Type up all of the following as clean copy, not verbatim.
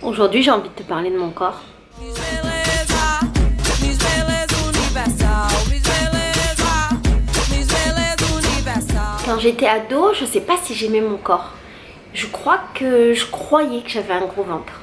Aujourd'hui, j'ai envie de te parler de mon corps. Quand j'étais ado, je sais pas si j'aimais mon corps. Je croyais que j'avais un gros ventre.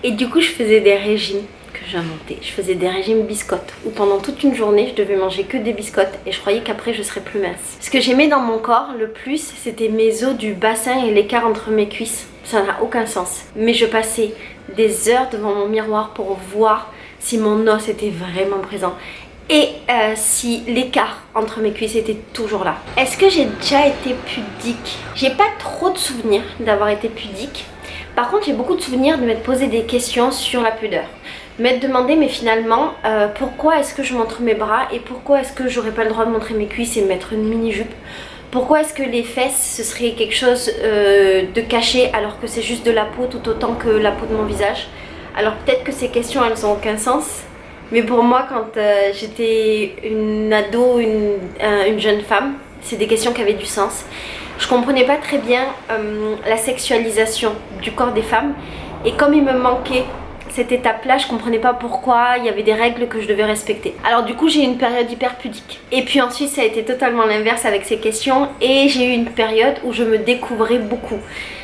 Et du coup, je faisais des régimes que j'inventais. Je faisais des régimes biscottes où pendant toute une journée, je devais manger que des biscottes et je croyais qu'après, je serais plus mince. Ce que j'aimais dans mon corps le plus, c'était mes os du bassin et l'écart entre mes cuisses. Ça n'a aucun sens. Mais je passais des heures devant mon miroir pour voir si mon os était vraiment présent. Et si l'écart entre mes cuisses était toujours là. Est-ce que j'ai déjà été pudique? J'ai pas trop de souvenirs d'avoir été pudique. Par contre, j'ai beaucoup de souvenirs de m'être posé des questions sur la pudeur. M'être demandé, mais finalement, pourquoi est-ce que je montre mes bras et pourquoi est-ce que j'aurais pas le droit de montrer mes cuisses et de mettre une mini-jupe? Pourquoi est-ce que les fesses, ce serait quelque chose de caché alors que c'est juste de la peau tout autant que la peau de mon visage? Alors peut-être que ces questions, elles ont aucun sens. Mais pour moi, quand j'étais une ado, une jeune femme, c'est des questions qui avaient du sens. Je comprenais pas très bien la sexualisation du corps des femmes. Et comme il me manquait cette étape-là, je comprenais pas pourquoi il y avait des règles que je devais respecter. Alors du coup, j'ai eu une période hyper pudique. Et puis ensuite, ça a été totalement l'inverse avec ces questions. Et j'ai eu une période où je me découvrais beaucoup.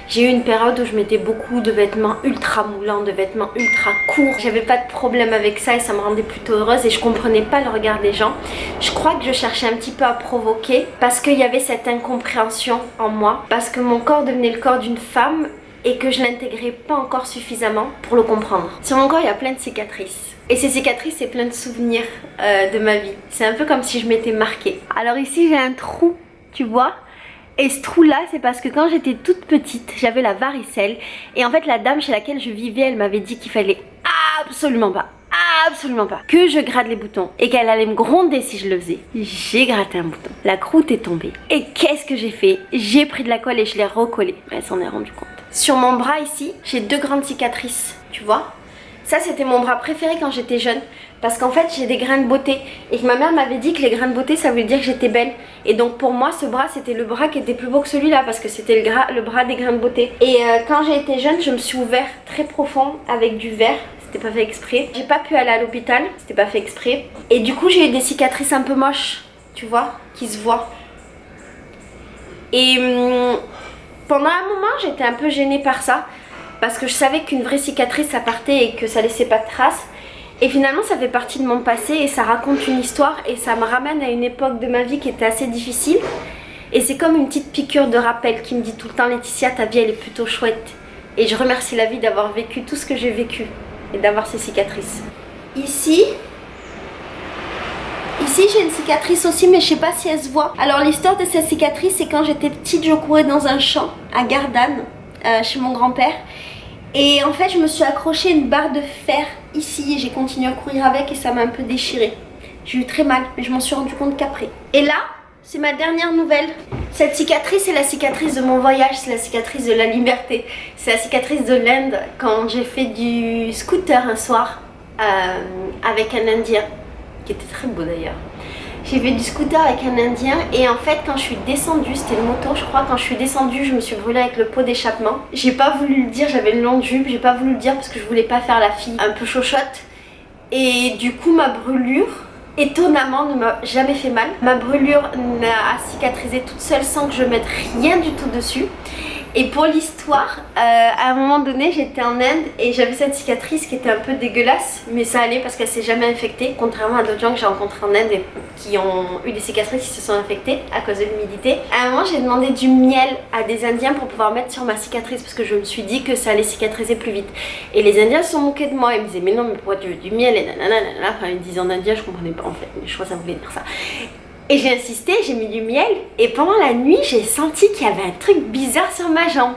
J'ai eu une période où je mettais beaucoup de vêtements ultra moulants, de vêtements ultra courts. J'avais pas de problème avec ça et ça me rendait plutôt heureuse et je comprenais pas le regard des gens. Je crois que je cherchais un petit peu à provoquer parce qu'il y avait cette incompréhension en moi. Parce que mon corps devenait le corps d'une femme et que je l'intégrais pas encore suffisamment pour le comprendre. Sur mon corps, il y a plein de cicatrices. Et ces cicatrices, c'est plein de souvenirs de ma vie. C'est un peu comme si je m'étais marquée. Alors ici, j'ai un trou, tu vois ? Et ce trou là, c'est parce que quand j'étais toute petite, j'avais la varicelle. Et en fait, la dame chez laquelle je vivais, elle m'avait dit qu'il fallait absolument pas que je gratte les boutons et qu'elle allait me gronder si je le faisais. J'ai gratté un bouton, la croûte est tombée. Et qu'est-ce que j'ai fait? J'ai pris de la colle et je l'ai recollée. Elle s'en est rendue compte. Sur mon bras ici, j'ai 2 grandes cicatrices, tu vois. Ça, c'était mon bras préféré quand j'étais jeune. Parce qu'en fait, j'ai des grains de beauté. Et que ma mère m'avait dit que les grains de beauté, ça voulait dire que j'étais belle. Et donc pour moi, ce bras, c'était le bras qui était plus beau que celui-là. Parce que c'était le bras des grains de beauté. Et quand j'ai été jeune, je me suis ouvert très profond avec du verre. C'était pas fait exprès. J'ai pas pu aller à l'hôpital. C'était pas fait exprès. Et du coup, j'ai eu des cicatrices un peu moches. Tu vois, qui se voient. Et pendant un moment, j'étais un peu gênée par ça. Parce que je savais qu'une vraie cicatrice, ça partait et que ça laissait pas de traces. Et finalement, ça fait partie de mon passé et ça raconte une histoire et ça me ramène à une époque de ma vie qui était assez difficile. Et c'est comme une petite piqûre de rappel qui me dit tout le temps, Laetitia, ta vie, elle est plutôt chouette. Et je remercie la vie d'avoir vécu tout ce que j'ai vécu et d'avoir ces cicatrices. Ici, j'ai une cicatrice aussi, mais je sais pas si elle se voit. Alors l'histoire de cette cicatrice, c'est quand j'étais petite, je courais dans un champ à Gardanne, chez mon grand-père. Et en fait, je me suis accroché une barre de fer ici et j'ai continué à courir avec et ça m'a un peu déchiré. J'ai eu très mal, mais je m'en suis rendu compte qu'après. Et là, c'est ma dernière nouvelle. Cette cicatrice, c'est la cicatrice de mon voyage, c'est la cicatrice de la liberté. C'est la cicatrice de l'Inde quand j'ai fait du scooter un soir avec un Indien, qui était très beau d'ailleurs. J'ai fait du scooter avec un Indien et en fait quand je suis descendue, c'était le moto je crois, quand je suis descendue je me suis brûlée avec le pot d'échappement. J'ai pas voulu le dire, j'avais une longue jupe, j'ai pas voulu le dire parce que je voulais pas faire la fille un peu chochotte. Et du coup ma brûlure, étonnamment, ne m'a jamais fait mal. Ma brûlure a cicatrisé toute seule sans que je mette rien du tout dessus. Et pour l'histoire, à un moment donné, j'étais en Inde et j'avais cette cicatrice qui était un peu dégueulasse, mais ça allait parce qu'elle s'est jamais infectée, contrairement à d'autres gens que j'ai rencontrés en Inde et qui ont eu des cicatrices qui se sont infectées à cause de l'humidité. À un moment, j'ai demandé du miel à des Indiens pour pouvoir mettre sur ma cicatrice parce que je me suis dit que ça allait cicatriser plus vite. Et les Indiens se sont moqués de moi, ils me disaient mais non, mais pourquoi tu veux du miel et nanana, enfin ils me disaient en indien, je comprenais pas en fait, mais je crois que ça voulait dire ça. Et j'ai insisté, j'ai mis du miel et pendant la nuit, j'ai senti qu'il y avait un truc bizarre sur ma jambe.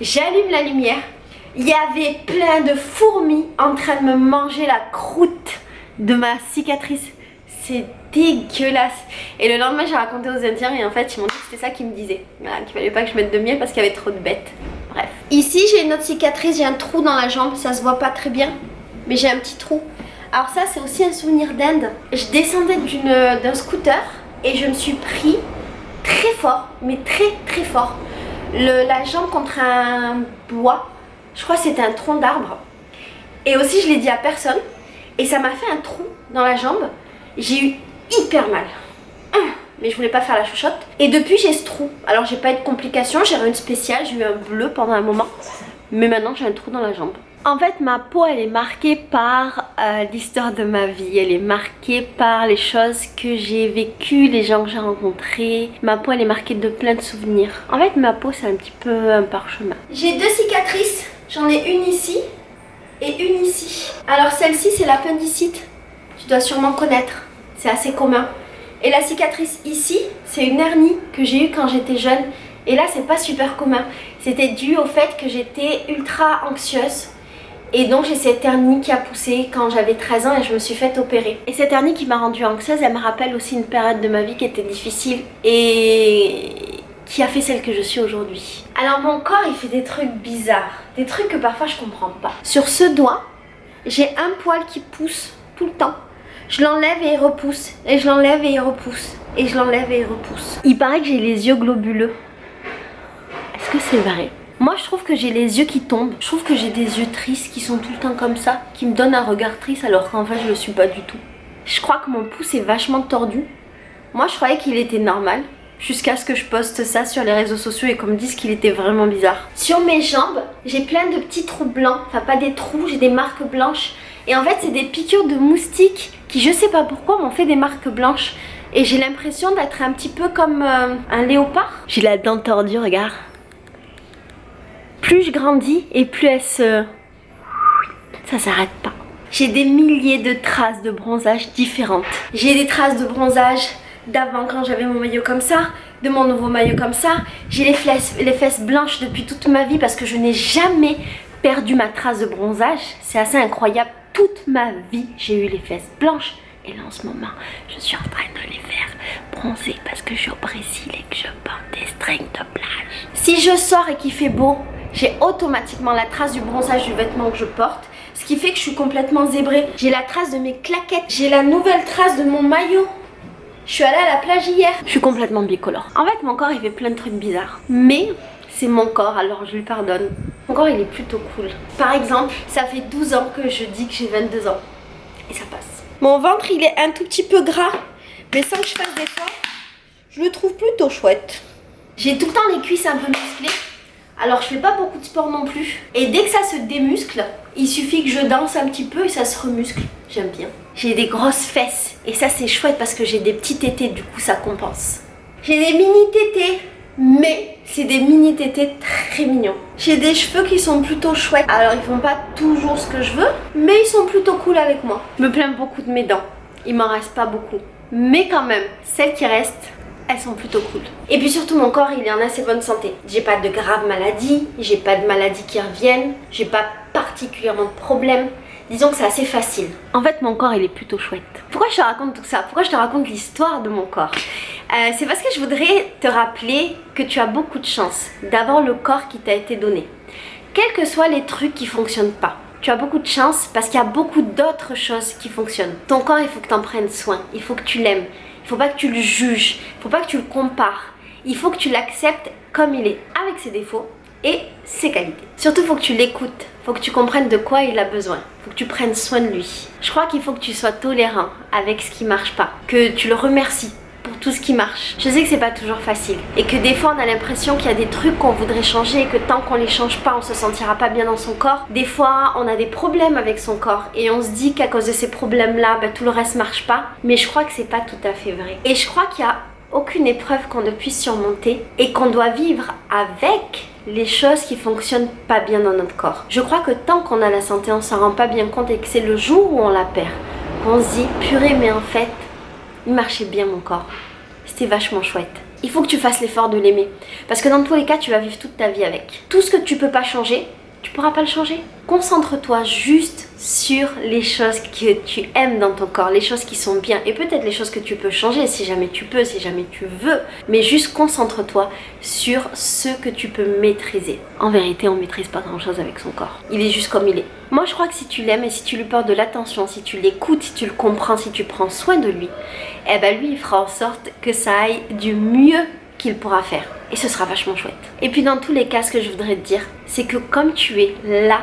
J'allume la lumière, il y avait plein de fourmis en train de me manger la croûte de ma cicatrice. C'est dégueulasse. Et le lendemain, j'ai raconté aux Indiens et en fait, ils m'ont dit que c'était ça qu'ils me disaient. Voilà, qu'il fallait pas que je mette de miel parce qu'il y avait trop de bêtes. Bref. Ici, j'ai une autre cicatrice, j'ai un trou dans la jambe, ça se voit pas très bien, mais j'ai un petit trou. Alors ça, c'est aussi un souvenir d'Inde. Je descendais d'un scooter et je me suis pris très fort, mais très très fort, la jambe contre un bois. Je crois que c'était un tronc d'arbre. Et aussi, je l'ai dit à personne. Et ça m'a fait un trou dans la jambe. J'ai eu hyper mal. Mais je voulais pas faire la chouchotte. Et depuis, j'ai ce trou. Alors, j'ai pas eu de complications. J'ai rien de spécial. J'ai eu un bleu pendant un moment. Mais maintenant, j'ai un trou dans la jambe. En fait, ma peau, elle est marquée par l'histoire de ma vie. Elle est marquée par les choses que j'ai vécues, les gens que j'ai rencontrés. Ma peau, elle est marquée de plein de souvenirs. En fait, ma peau, c'est un petit peu un parchemin. J'ai 2 cicatrices. J'en ai une ici et une ici. Alors, celle-ci, c'est l'appendicite. Tu dois sûrement connaître. C'est assez commun. Et la cicatrice ici, c'est une hernie que j'ai eue quand j'étais jeune. Et là, c'est pas super commun. C'était dû au fait que j'étais ultra anxieuse. Et donc j'ai cette hernie qui a poussé quand j'avais 13 ans et je me suis fait opérer. Et cette hernie qui m'a rendue anxieuse, elle me rappelle aussi une période de ma vie qui était difficile et qui a fait celle que je suis aujourd'hui. Alors mon corps, il fait des trucs bizarres, des trucs que parfois je comprends pas. Sur ce doigt, j'ai un poil qui pousse tout le temps. Je l'enlève et il repousse, et je l'enlève et il repousse, et je l'enlève et il repousse. Il paraît que j'ai les yeux globuleux. Est-ce que c'est vrai ? Moi je trouve que j'ai les yeux qui tombent. Je trouve que j'ai des yeux tristes qui sont tout le temps comme ça, qui me donnent un regard triste alors qu'en fait je le suis pas du tout. Je crois que mon pouce est vachement tordu. Moi je croyais qu'il était normal, jusqu'à ce que je poste ça sur les réseaux sociaux et qu'on me dise qu'il était vraiment bizarre. Sur mes jambes, j'ai plein de petits trous blancs. Enfin pas des trous, j'ai des marques blanches. Et en fait c'est des piqûres de moustiques qui je sais pas pourquoi m'ont fait des marques blanches. Et j'ai l'impression d'être un petit peu comme un léopard. J'ai la dent tordue, regarde. Plus je grandis et plus elle se... Ça s'arrête pas. J'ai des milliers de traces de bronzage différentes. J'ai des traces de bronzage d'avant quand j'avais mon maillot comme ça, de mon nouveau maillot comme ça. J'ai les fesses blanches depuis toute ma vie parce que je n'ai jamais perdu ma trace de bronzage. C'est assez incroyable. Toute ma vie, j'ai eu les fesses blanches. Et là en ce moment, je suis en train de les faire bronzer parce que je suis au Brésil et que je porte des strings de plage. Si je sors et qu'il fait beau, j'ai automatiquement la trace du bronzage du vêtement que je porte, ce qui fait que je suis complètement zébrée. J'ai la trace de mes claquettes, j'ai la nouvelle trace de mon maillot. Je suis allée à la plage hier. Je suis complètement bicolore. En fait, mon corps, il fait plein de trucs bizarres. Mais c'est mon corps, alors je lui pardonne. Mon corps, il est plutôt cool. Par exemple, ça fait 12 ans que je dis que j'ai 22 ans. Et ça passe. Mon ventre, il est un tout petit peu gras. Mais sans que je fasse d'efforts, je le trouve plutôt chouette. J'ai tout le temps les cuisses un peu musclées. Alors je fais pas beaucoup de sport non plus. Et dès que ça se démuscle, il suffit que je danse un petit peu et ça se remuscle. J'aime bien. J'ai des grosses fesses. Et ça c'est chouette parce que j'ai des petits tétés, du coup ça compense. J'ai des mini tétés. Mais c'est des mini tétés très mignons. J'ai des cheveux qui sont plutôt chouettes. Alors ils font pas toujours ce que je veux, mais ils sont plutôt cool avec moi. Je me plains beaucoup de mes dents. Il m'en reste pas beaucoup. Mais quand même, celles qui restent, elles sont plutôt cool. Et puis surtout mon corps il est en assez bonne santé. J'ai pas de graves maladies, j'ai pas de maladies qui reviennent, j'ai pas particulièrement de problèmes. Disons que c'est assez facile. En fait mon corps il est plutôt chouette. Pourquoi je te raconte tout ça? Pourquoi je te raconte l'histoire de mon corps? C'est parce que je voudrais te rappeler que tu as beaucoup de chance d'avoir le corps qui t'a été donné. Quels que soient les trucs qui fonctionnent pas. Tu as beaucoup de chance parce qu'il y a beaucoup d'autres choses qui fonctionnent. Ton corps il faut que tu en prennes soin, il faut que tu l'aimes. Il faut pas que tu le juges, il faut pas que tu le compares. Il faut que tu l'acceptes comme il est, avec ses défauts et ses qualités. Surtout, il faut que tu l'écoutes. Il faut que tu comprennes de quoi il a besoin. Il faut que tu prennes soin de lui. Je crois qu'il faut que tu sois tolérant avec ce qui marche pas. Que tu le remercies pour tout ce qui marche. Je sais que c'est pas toujours facile. Et que des fois, on a l'impression qu'il y a des trucs qu'on voudrait changer et que tant qu'on les change pas, on se sentira pas bien dans son corps. Des fois, on a des problèmes avec son corps et on se dit qu'à cause de ces problèmes-là, tout le reste marche pas. Mais je crois que c'est pas tout à fait vrai. Et je crois qu'il y a aucune épreuve qu'on ne puisse surmonter et qu'on doit vivre avec les choses qui fonctionnent pas bien dans notre corps. Je crois que tant qu'on a la santé, on s'en rend pas bien compte et que c'est le jour où on la perd qu'on se dit purée, mais en fait il marchait bien mon corps, c'était vachement chouette. Il faut que tu fasses l'effort de l'aimer parce que dans tous les cas tu vas vivre toute ta vie avec. Tout ce que tu peux pas changer, tu pourras pas le changer. Concentre-toi juste sur les choses que tu aimes dans ton corps, les choses qui sont bien et peut-être les choses que tu peux changer si jamais tu peux, si jamais tu veux. Mais juste concentre-toi sur ce que tu peux maîtriser. En vérité, on maîtrise pas grand-chose avec son corps. Il est juste comme il est. Moi, je crois que si tu l'aimes et si tu lui portes de l'attention, si tu l'écoutes, si tu le comprends, si tu prends soin de lui, eh ben lui, il fera en sorte que ça aille du mieux qu'il pourra faire. et ce sera vachement chouette. Et puis dans tous les cas, ce que je voudrais te dire, c'est que comme tu es là,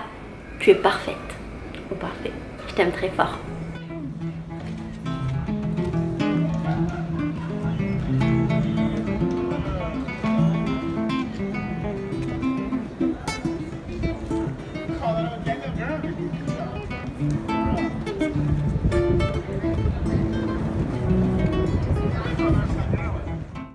tu es parfaite ou parfait. Je t'aime très fort.